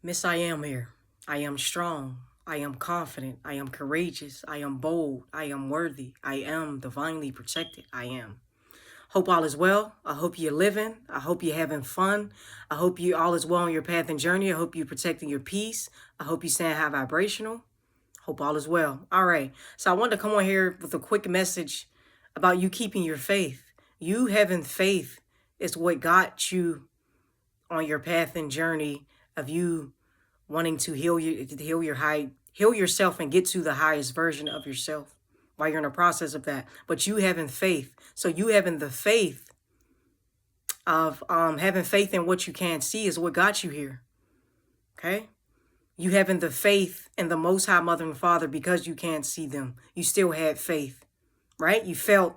Miss, I am here. I am strong. I am confident. I am courageous. I am bold. I am worthy. I am divinely protected. I am. Hope all is well. I hope you're living. I hope you're having fun. I hope you all is well on your path and journey. I hope you're protecting your peace. I hope you staying high vibrational. Hope all is well. All right. So I wanted to come on here with a quick message about you keeping your faith. You having faith is what got you on your path and journey of you wanting to heal yourself and get to the highest version of yourself while you're in the process of that. But you having faith. So you having the faith of having faith in what you can't see is what got you here. Okay? You having the faith in the Most High Mother and Father because you can't see them. You still had faith, right? You felt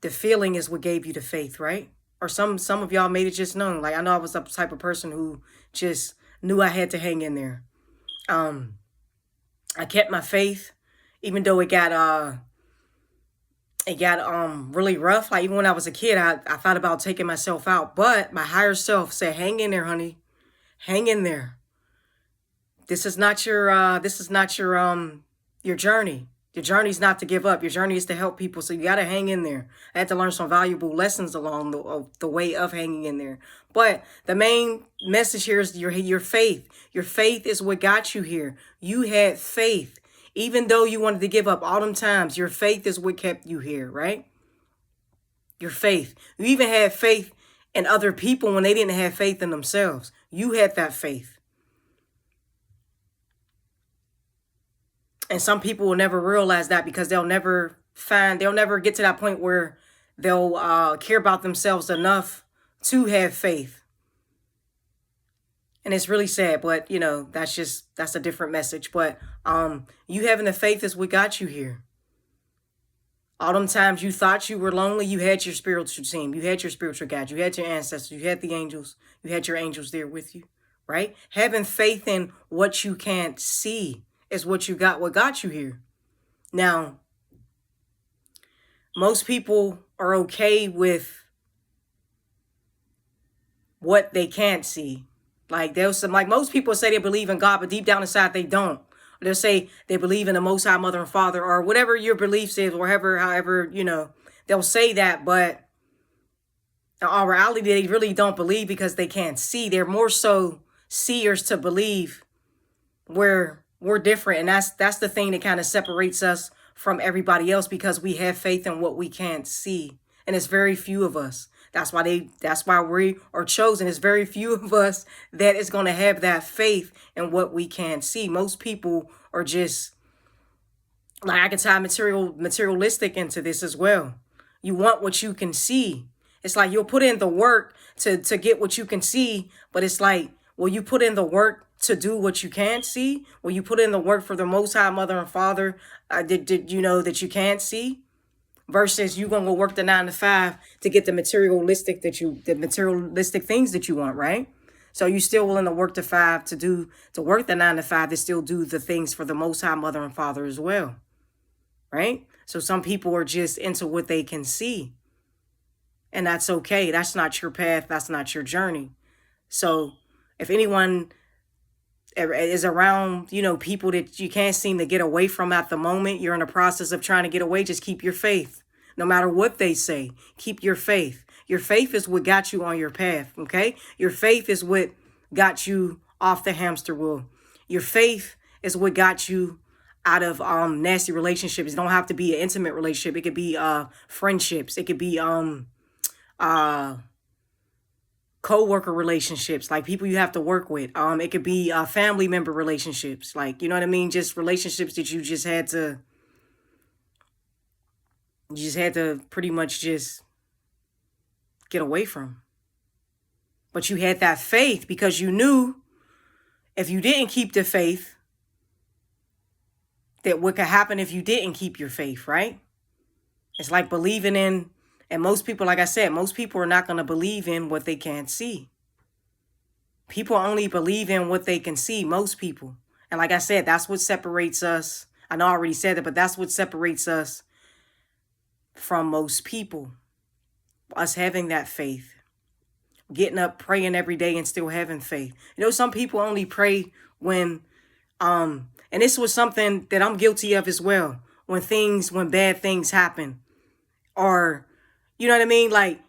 the feeling is what gave you the faith, right? Or some of y'all made it just known. Like I know I was the type of person who just knew I had to hang in there. Um, I kept my faith, even though it got really rough. Like even when I was a kid, I thought about taking myself out. But my higher self said, hang in there, honey. Hang in there. This is not your journey. Your journey is not to give up. Your journey is to help people. So you gotta hang in there. I had to learn some valuable lessons along the way of hanging in there. But the main message here is your faith. Your faith is what got you here. You had faith. Even though you wanted to give up all them times, your faith is what kept you here, right? Your faith. You even had faith in other people when they didn't have faith in themselves. You had that faith. And some people will never realize that because they'll never get to that point where they'll care about themselves enough to have faith. And it's really sad, but that's a different message. But you having the faith is what got you here. All them times you thought you were lonely, you had your spiritual team, you had your spiritual guide, you had your ancestors, you had the angels, you had your angels there with you, right? Having faith in what you can't see is what got you here. Now, most people are okay with what they can't see. Like most people say they believe in God, but deep down inside they don't. They'll say they believe in the Most High Mother and Father, or whatever your beliefs is, or however they'll say that, but in all reality, they really don't believe because they can't see. They're more so seers to believe. Where we're different, and that's the thing that kind of separates us from everybody else because we have faith in what we can't see, and it's very few of us. That's why we are chosen. It's very few of us that is going to have that faith in what we can't see. Most people are just like, I can tie materialistic into this as well. You want what you can see. It's like you'll put in the work to get what you can see, but it's like, will you put in the work to do what you can't see? Will you put in the work for the Most High Mother and Father? Did you know that you can't see? Versus you gonna go work the 9 to 5 to get the materialistic things that you want, right? So you still willing to work the 5 to work the 9 to 5 to still do the things for the Most High Mother and Father as well, right? So some people are just into what they can see, and that's okay. That's not your path. That's not your journey. So if anyone is around, people that you can't seem to get away from at the moment, you're in the process of trying to get away, just keep your faith. No matter what they say, keep your faith. Your faith is what got you on your path, okay? Your faith is what got you off the hamster wheel. Your faith is what got you out of nasty relationships. It don't have to be an intimate relationship. It could be friendships. It could be co-worker relationships, like people you have to work with. It could be family member relationships, like, you know what I mean? Just relationships that you just had to pretty much just get away from. But you had that faith because you knew if you didn't keep the faith, that what could happen if you didn't keep your faith, right? It's like believing in, and most people, like I said, most people are not going to believe in what they can't see. People only believe in what they can see, most people. And like I said, that's what separates us. I know I already said it, but that's what separates us from most people. Us having that faith. getting up, praying every day and still having faith. You know, some people only pray when, and this was something that I'm guilty of as well. When bad things happen, or, you know what I mean? Like,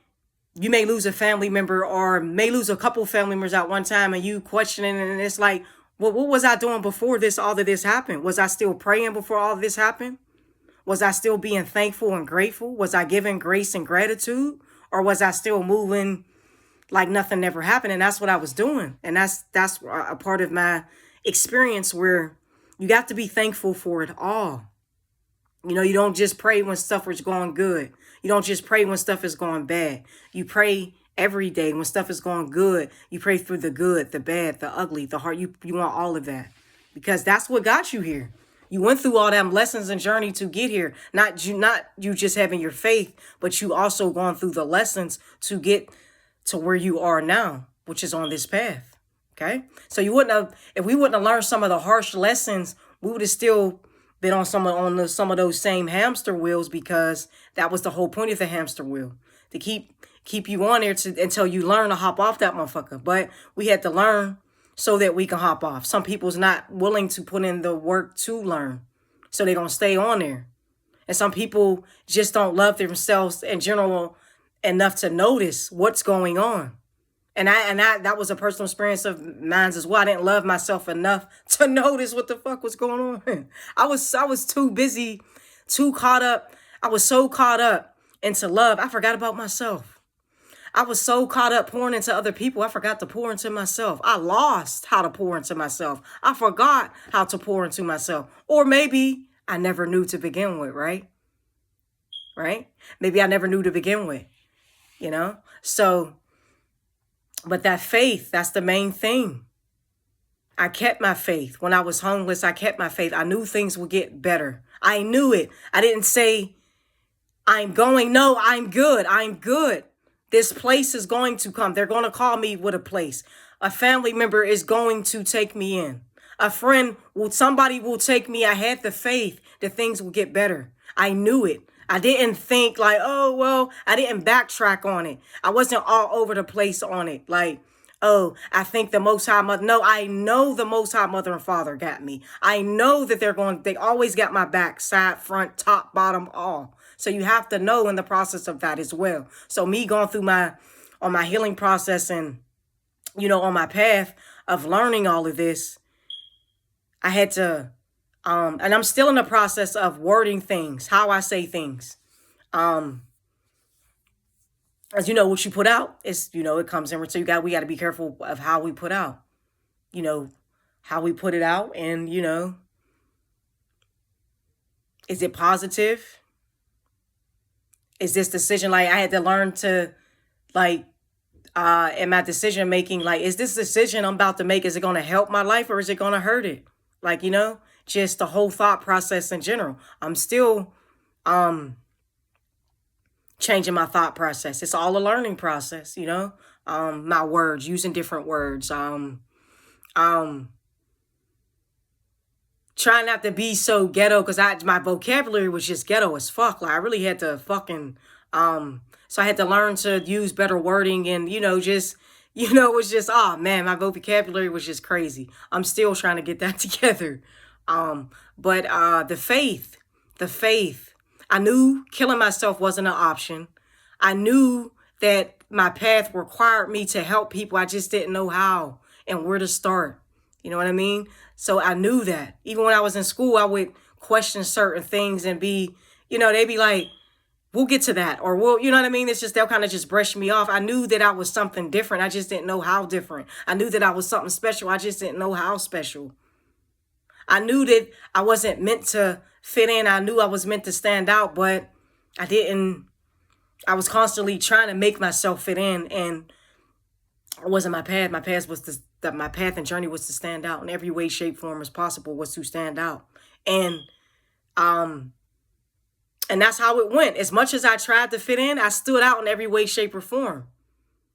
you may lose a family member or may lose a couple family members at one time, and you questioning, and it's like, well, what was I doing before all of this happened? Was I still praying before all of this happened? Was I still being thankful and grateful? Was I giving grace and gratitude? Or was I still moving like nothing never happened? And that's what I was doing. And that's a part of my experience, where you got to be thankful for it all. You know, you don't just pray when stuff is going good. You don't just pray when stuff is going bad. You pray every day when stuff is going good. You pray through the good, the bad, the ugly, the hard. You want all of that, because that's what got you here. You went through all them lessons and journey to get here. Not you just having your faith, but you also gone through the lessons to get to where you are now, which is on this path. Okay? So you wouldn't have, if we wouldn't have learned some of the harsh lessons, we would have still been on some of those same hamster wheels, because that was the whole point of the hamster wheel, to keep you on there until you learn to hop off that motherfucker. But we had to learn so that we can hop off. Some people's not willing to put in the work to learn, so they're going to stay on there. And some people just don't love themselves in general enough to notice what's going on. And that was a personal experience of mine as well. I didn't love myself enough to notice what the fuck was going on. I was too busy, too caught up. I was so caught up into love, I forgot about myself. I was so caught up pouring into other people, I forgot to pour into myself. I lost how to pour into myself. I forgot how to pour into myself. Or maybe I never knew to begin with, right? Right? Maybe I never knew to begin with, you know? So, but that faith, that's the main thing. I kept my faith. When I was homeless, I kept my faith. I knew things would get better. I knew it. I didn't say, no, I'm good. I'm good. This place is going to come. They're going to call me with a place. A family member is going to take me in. Somebody will take me. I had the faith that things will get better. I knew it. I didn't think like, oh, well, I didn't backtrack on it. I wasn't all over the place on it. Like, oh, I think the Most High Mother. No, I know the Most High Mother and Father got me. I know that they always got my back, side, front, top, bottom, all. So you have to know in the process of that as well. So me going through my healing process and, you know, on my path of learning all of this, I had to, and I'm still in the process of wording things, how I say things. As you know, what you put out is, you know, it comes in. So we got to be careful of how we put out, you know, how we put it out. And, you know, is it positive? Is this decision, like, I had to learn to, like, in my decision making, like, is this decision I'm about to make, is it going to help my life or is it going to hurt it? Like, you know, just the whole thought process in general. I'm still changing my thought process. It's all a learning process, you know. My words, using different words. Trying not to be so ghetto, because my vocabulary was just ghetto as fuck. Like, I really had to fucking so I had to learn to use better wording, and, you know, just, you know, it was just, oh man, my vocabulary was just crazy. I'm still trying to get that together. But the faith, I knew killing myself wasn't an option. I knew that my path required me to help people. I just didn't know how and where to start. You know what I mean? So I knew that. Even when I was in school, I would question certain things and be, you know, they'd be like, we'll get to that. Or we'll, you know what I mean? It's just, they'll kind of just brush me off. I knew that I was something different. I just didn't know how different. I knew that I was something special. I just didn't know how special. I knew that I wasn't meant to fit in. I knew I was meant to stand out, but I didn't. I was constantly trying to make myself fit in, and it wasn't my path. My path was my path and journey was to stand out in every way, shape, form as possible, was to stand out. And that's how it went. As much as I tried to fit in, I stood out in every way, shape, or form.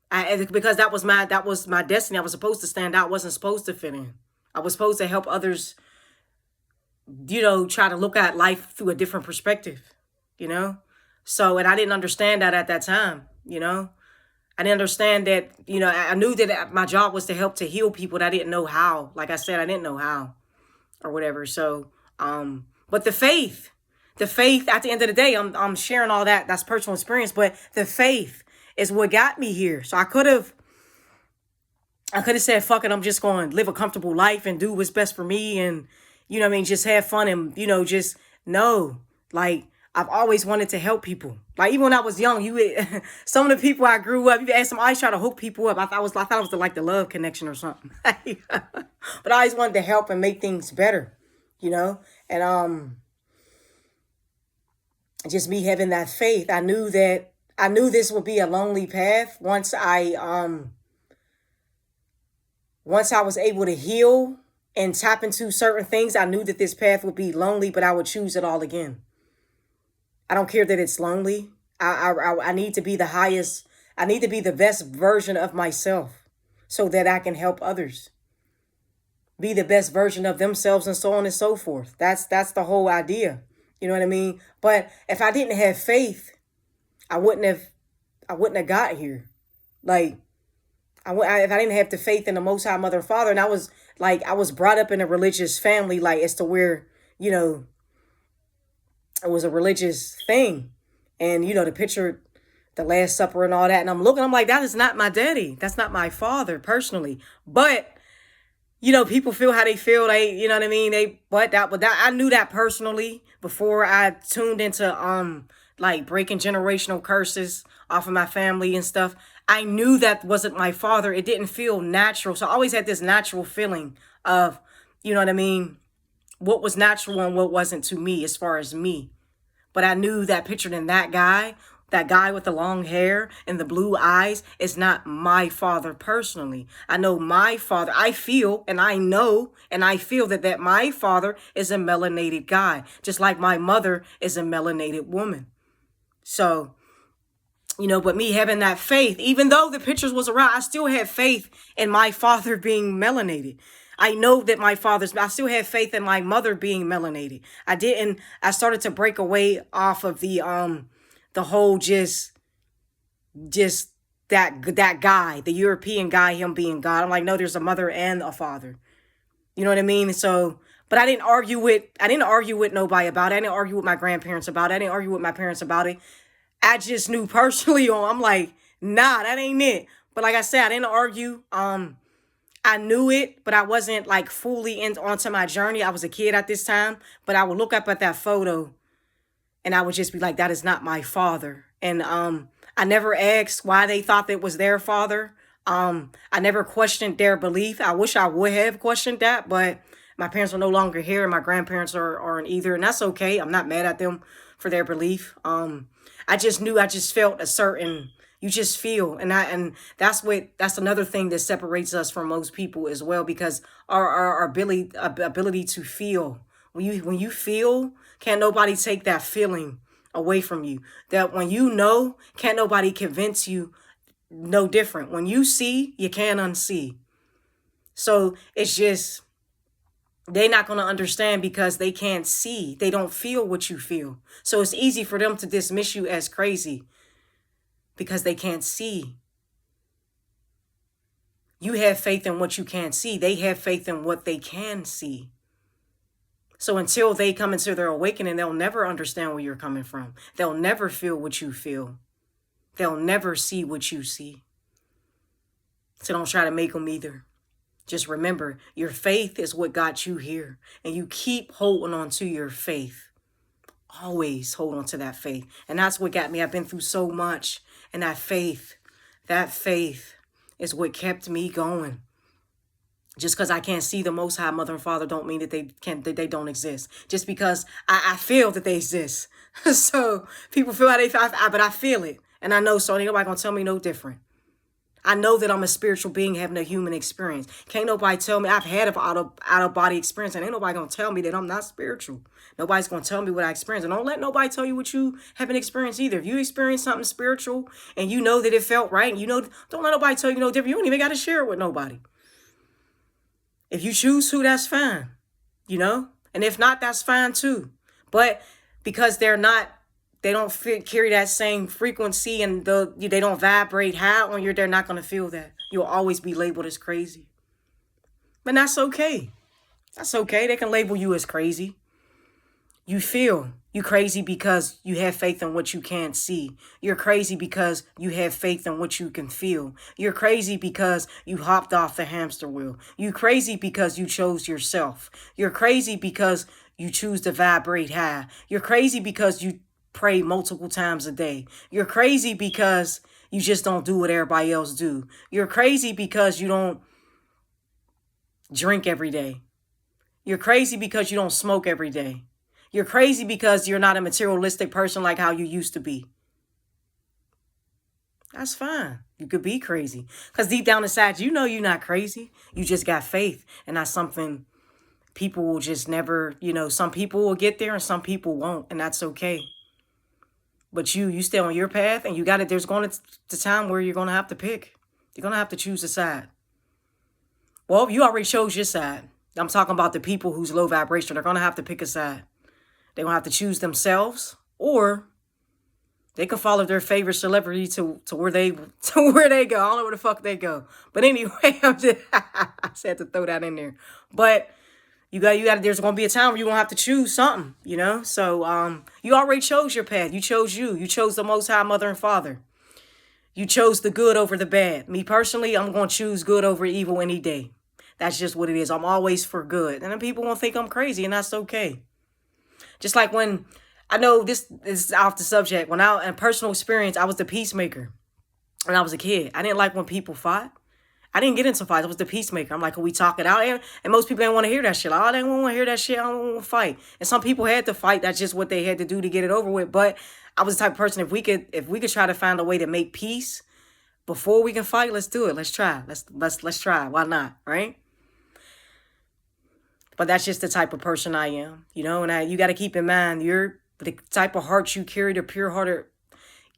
Because that was my destiny. I was supposed to stand out. Wasn't supposed to fit in. I was supposed to help others, you know, try to look at life through a different perspective, you know? So, and I didn't understand that at that time, you know? I didn't understand that, you know, I knew that my job was to help to heal people, but I didn't know how. Like I said, I didn't know how or whatever. So, but the faith at the end of the day, I'm sharing all that. That's personal experience, but the faith is what got me here. So I could have said, fuck it, I'm just going to live a comfortable life and do what's best for me and, you know what I mean, just have fun and, you know, just, no. Like, I've always wanted to help people. Like, even when I was young, some of the people I grew up, you ask them, I always try to hook people up. I thought it was like the love connection or something. But I always wanted to help and make things better, you know? And, just me having that faith, I knew this would be a lonely path once I was able to heal and tap into certain things. I knew that this path would be lonely, but I would choose it all again. I don't care that it's lonely. I need to be the highest. I need to be the best version of myself so that I can help others be the best version of themselves and so on and so forth. That's the whole idea. You know what I mean? But if I didn't have faith, I wouldn't have got here. Like, if I didn't have the faith in the Most High Mother and Father, and I was brought up in a religious family, like, as to where, you know, it was a religious thing. And, you know, the picture, the Last Supper and all that. And I'm like, that is not my daddy. That's not my father personally. But, you know, people feel how they feel. You know what I mean? But I knew that personally before I tuned into, like, breaking generational curses off of my family and stuff. I knew that wasn't my father. It didn't feel natural. So I always had this natural feeling of, you know what I mean, what was natural and what wasn't to me as far as me. But I knew that pictured in that guy with the long hair and the blue eyes, is not my father personally. I know my father. I feel and I know and I feel that my father is a melanated guy, just like my mother is a melanated woman. So, you know, but me having that faith, even though the pictures was around, I still had faith in my father being melanated. I know that I still have faith in my mother being melanated. I started to break away off of the whole just that guy, the European guy, him being God. I'm like, no, there's a mother and a father. You know what I mean? So, but I didn't argue with nobody about it. I didn't argue with my grandparents about it. I didn't argue with my parents about it. I just knew personally I'm like, nah, that ain't it. But like I said, I didn't argue. I knew it, but I wasn't like fully onto my journey. I was a kid at this time, but I would look up at that photo and I would just be like, that is not my father. And I never asked why they thought that was their father. I never questioned their belief. I wish I would have questioned that, but my parents are no longer here and my grandparents aren't either. And that's okay. I'm not mad at them for their belief. I just felt a certain, you just feel. And that's another thing that separates us from most people as well, because our ability to feel, when you feel, can't nobody take that feeling away from you. That when you know, can't nobody convince you no different. When you see, you can't unsee. So it's just, they're not going to understand because they can't see. They don't feel what you feel. So it's easy for them to dismiss you as crazy because they can't see. You have faith in what you can't see. They have faith in what they can see. So until they come into their awakening, they'll never understand where you're coming from. They'll never feel what you feel. They'll never see what you see. So don't try to make them either. Just remember, your faith is what got you here. And you keep holding on to your faith. Always hold on to that faith. And that's what got me. I've been through so much. And that faith is what kept me going. Just because I can't see the Most High Mother and Father don't mean that they don't exist. Just because I feel that they exist. So people feel how they feel, but I feel it. And I know, so ain't nobody gonna tell me no different. I know that I'm a spiritual being having a human experience. Can't nobody tell me. I've had an out-of-body experience, and ain't nobody going to tell me that I'm not spiritual. Nobody's going to tell me what I experienced. And don't let nobody tell you what you haven't experienced either. If you experience something spiritual and you know that it felt right, and you know, don't let nobody tell you no different. You don't even got to share it with nobody. If you choose to, that's fine, you know? And if not, that's fine too. But because they're not they don't carry that same frequency, and they don't vibrate high on you, they're not going to feel that. You'll always be labeled as crazy. But that's okay. That's okay. They can label you as crazy. You feel you crazy because you have faith in what you can't see. You're crazy because you have faith in what you can feel. You're crazy because you hopped off the hamster wheel. You're crazy because you chose yourself. You're crazy because you choose to vibrate high. You're crazy because you pray multiple times a day. You're crazy because you just don't do what everybody else do. You're crazy because you don't drink every day. You're crazy because you don't smoke every day. You're crazy because you're not a materialistic person like how you used to be. That's fine. You could be crazy. Because deep down inside, you know you're not crazy. You just got faith. And that's something people will just never, some people will get there and some people won't. And that's okay. But you stay on your path, and there's going to the time where you're going to have to pick. You're going to have to choose a side. Well, you already chose your side. I'm talking about the people who's low vibration. They're going to have to pick a side. They're going to have to choose themselves, or they can follow their favorite celebrity to where they go. I don't know where the fuck they go. But anyway, I just had to throw that in there. But there's going to be a time where you're going to have to choose something, So you already chose your path. You chose you. You chose the Most High Mother and Father. You chose the good over the bad. Me personally, I'm going to choose good over evil any day. That's just what it is. I'm always for good. And then people won't think I'm crazy, and that's okay. Just like when, I know this is off the subject, when in personal experience, I was the peacemaker when I was a kid. I didn't like when people fought. I didn't get into fights. I was the peacemaker. I'm like, can we talk it out? And most people didn't want to hear that shit. Like, oh, they don't want to hear that shit. I don't want to fight. And some people had to fight. That's just what they had to do to get it over with. But I was the type of person, if we could try to find a way to make peace before we can fight, let's do it. Let's try. Let's try. Why not? Right? But that's just the type of person I am, and you got to keep in mind, the type of heart you carry, the pure-hearted,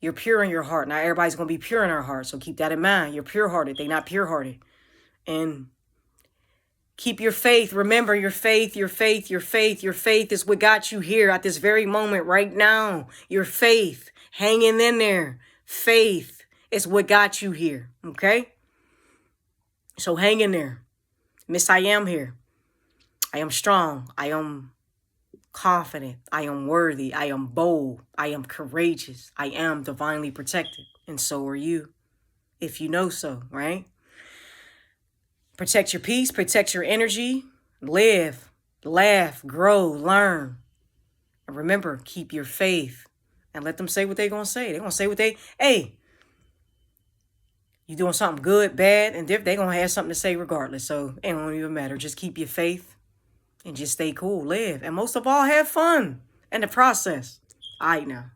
you're pure in your heart. Not everybody's going to be pure in their heart, so keep that in mind. You're pure-hearted. They're not pure-hearted. And keep your faith. Remember, your faith is what got you here at this very moment right now. Your faith, hanging in there. Faith is what got you here, okay? So hang in there. Miss, I am here. I am strong. I am confident. I am worthy. I am bold. I am courageous. I am divinely protected. And so are you, if you know so, right? Protect your peace. Protect your energy. Live, laugh, grow, learn. And remember, keep your faith. And let them say what they're going to say. They're going to say what hey, you doing something good, bad, and they're going to have something to say regardless. So it don't even matter. Just keep your faith. And just stay cool, live. And most of all, have fun in the process. All right now.